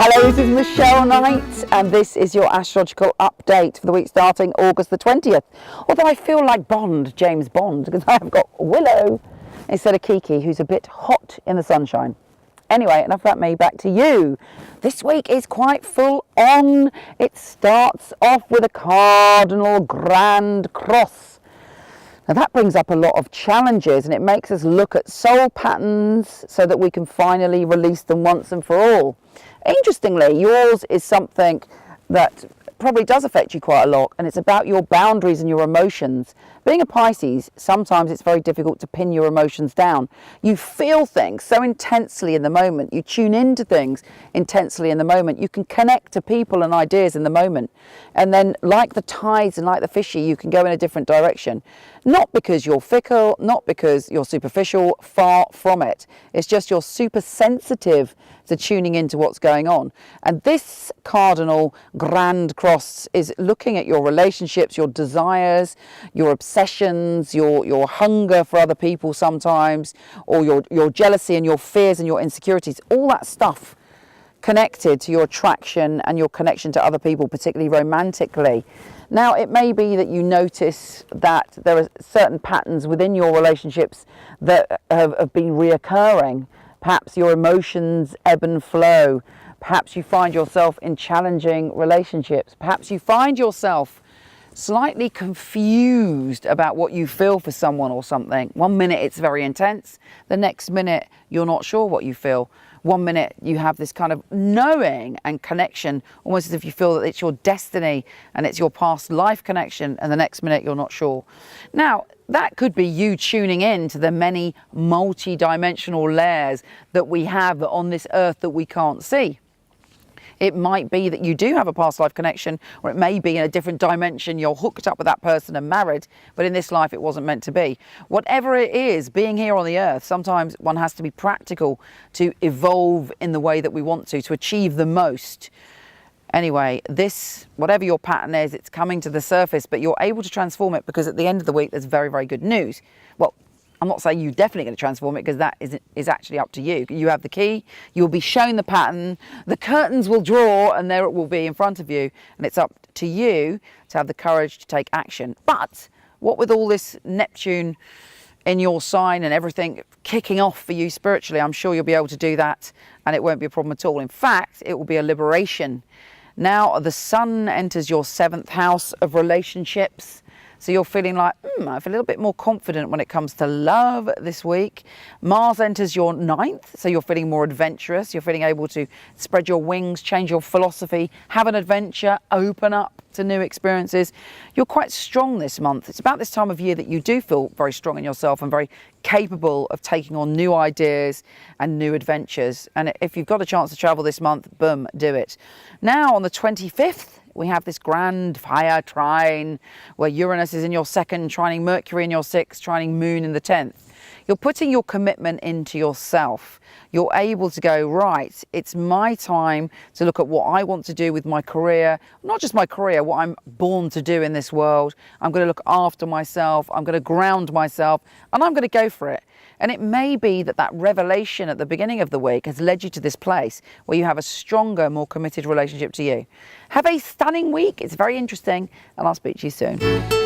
Hello, this is Michele Knight, and this is your astrological update for the week starting August the 20th. Although I feel like Bond, James Bond, because I have got Willow instead of Kiki, who's a bit hot in the sunshine. Anyway, enough about me, back to you. This week is quite full on. It starts off with a cardinal grand cross. Now that brings up a lot of challenges, and it makes us look at soul patterns so that we can finally release them once and for all. Interestingly, yours is something that probably does affect you quite a lot, and it's about your boundaries and your emotions. Being a Pisces, sometimes it's very difficult to pin your emotions down. You feel things so intensely in the moment. You tune into things intensely in the moment. You can connect to people and ideas in the moment. And then, like the tides and like the fishy, you can go in a different direction. Not because you're fickle, not because you're superficial, far from it. It's just you're super sensitive to tuning into what's going on. And this cardinal grand cross is looking at your relationships, your desires, your obsessions, your hunger for other people sometimes, or your jealousy and your fears and your insecurities, all that stuff connected to your attraction and your connection to other people, particularly romantically. Now, it may be that you notice that there are certain patterns within your relationships that have been reoccurring. Perhaps your emotions ebb and flow. Perhaps you find yourself in challenging relationships. Perhaps you find yourself slightly confused about what you feel for someone or something. One minute it's very intense. The next minute you're not sure what you feel. One minute you have this kind of knowing and connection, almost as if you feel that it's your destiny and it's your past life connection, and the next minute you're not sure. Now, that could be you tuning in to the many multi-dimensional layers that we have on this earth that we can't see. It might be that you do have a past life connection, or it may be in a different dimension you're hooked up with that person and married, but in this life it wasn't meant to be. Whatever it is, being here on the earth, sometimes one has to be practical to evolve in the way that we want to achieve the most. Anyway, this, whatever your pattern is, it's coming to the surface, but you're able to transform it, because at the end of the week there's very, very good news. Well, I'm not saying you're definitely going to transform it, because that is actually up to you. You have the key, you'll be shown the pattern, the curtains will draw, and there it will be in front of you, and it's up to you to have the courage to take action. But what with all this Neptune in your sign and everything kicking off for you spiritually, I'm sure you'll be able to do that, and it won't be a problem at all. In fact, it will be a liberation. Now the sun enters your 7th house of relationships. So you're feeling like, I feel a little bit more confident when it comes to love this week. Mars enters your 9th, so you're feeling more adventurous. You're feeling able to spread your wings, change your philosophy, have an adventure, open up to new experiences. You're quite strong this month. It's about this time of year that you do feel very strong in yourself and very capable of taking on new ideas and new adventures. And if you've got a chance to travel this month, boom, do it. Now on the 25th, we have this grand fire trine where Uranus is in your 2nd, trining Mercury in your 6th, trining Moon in the 10th. You're putting your commitment into yourself. You're able to go, right, it's my time to look at what I want to do with my career, not just my career, what I'm born to do in this world. I'm going to look after myself, I'm going to ground myself, and I'm going to go for it. And it may be that that revelation at the beginning of the week has led you to this place where you have a stronger, more committed relationship to you. Have a stunning week. It's very interesting, and I'll speak to you soon.